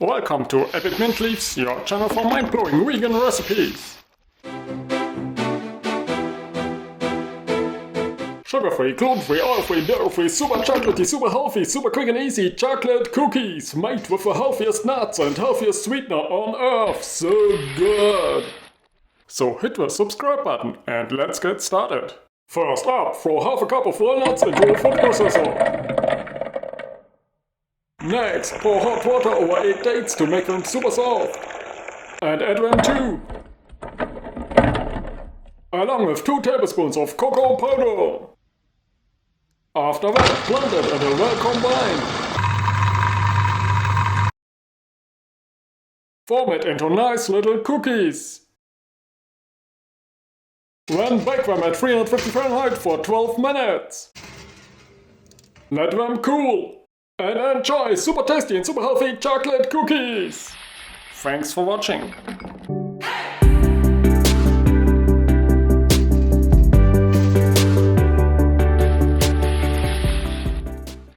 Welcome to Epic Mint Leaves, your channel for mind-blowing vegan recipes. Sugar-free, gluten-free, oil-free, dairy-free, super chocolatey, super healthy, super quick and easy chocolate cookies made with the healthiest nuts and healthiest sweetener on earth. So good! So hit the subscribe button and let's get started. First up, throw half a cup of walnuts into a food processor. Next, pour hot water over 8 dates to make them super soft. And add them too. Along with 2 tablespoons of cocoa powder. After that, blend it until well combined. Form it into nice little cookies. Then bake them at 350 Fahrenheit for 12 minutes. Let them cool. And enjoy super tasty and super healthy chocolate cookies! Thanks for watching!